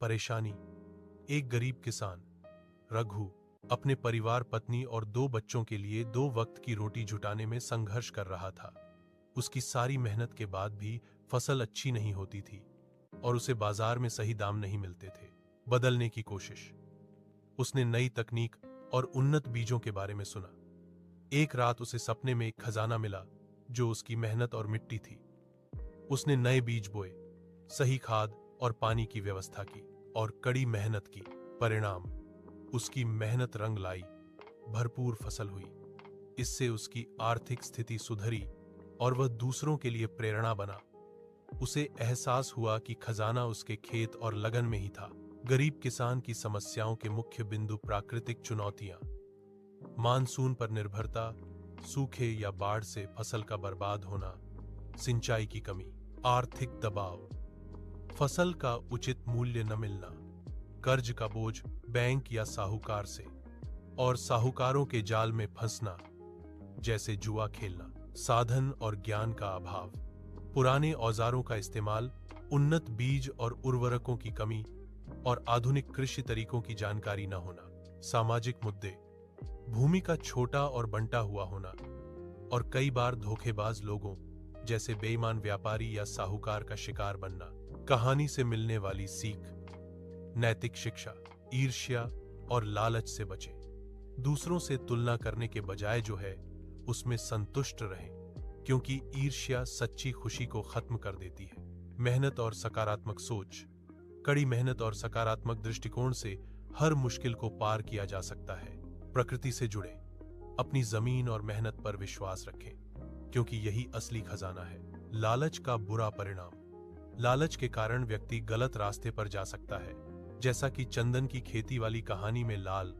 परेशानी। एक गरीब किसान रघु अपने परिवार, पत्नी और 2 बच्चों के लिए 2 वक्त की रोटी जुटाने में संघर्ष कर रहा था। उसकी सारी मेहनत के बाद भी फसल अच्छी नहीं होती थी और उसे बाजार में सही दाम नहीं मिलते थे। बदलने की कोशिश। उसने नई तकनीक और उन्नत बीजों के बारे में सुना। एक रात उसे सपने में एक खजाना मिला जो उसकी मेहनत और मिट्टी थी। उसने नए बीज बोए, सही खाद और पानी की व्यवस्था की और कड़ी मेहनत की। परिणाम, उसकी मेहनत रंग लाई, भरपूर फसल हुई। इससे उसकी आर्थिक स्थिति सुधरी और वह दूसरों के लिए प्रेरणा बना। उसे एहसास हुआ कि खजाना उसके खेत और लगन में ही था। गरीब किसान की समस्याओं के मुख्य बिंदु: प्राकृतिक चुनौतियां, मानसून पर निर्भरता, सूखे या बाढ़ से फसल का बर्बाद होना, सिंचाई की कमी, आर्थिक दबाव, फसल का उचित मूल्य न मिलना, कर्ज का बोझ बैंक या साहूकार से, और साहूकारों के जाल में फंसना जैसे जुआ खेलना। साधन और ज्ञान का अभाव, पुराने औजारों का इस्तेमाल, उन्नत बीज और उर्वरकों की कमी और आधुनिक कृषि तरीकों की जानकारी न होना। सामाजिक मुद्दे, भूमि का छोटा और बंटा हुआ होना और कई बार धोखेबाज लोगों जैसे बेईमान व्यापारी या साहूकार का शिकार बनना। कहानी से मिलने वाली सीख: नैतिक शिक्षा, ईर्ष्या और लालच से बचें। दूसरों से तुलना करने के बजाय जो है उसमें संतुष्ट रहें, क्योंकि ईर्ष्या सच्ची खुशी को खत्म कर देती है। मेहनत और सकारात्मक सोच, कड़ी मेहनत और सकारात्मक दृष्टिकोण से हर मुश्किल को पार किया जा सकता है। प्रकृति से जुड़े, अपनी जमीन और मेहनत पर विश्वास रखें, क्योंकि यही असली खजाना है। लालच का बुरा परिणाम, लालच के कारण व्यक्ति गलत रास्ते पर जा सकता है, जैसा कि चंदन की खेती वाली कहानी में लाल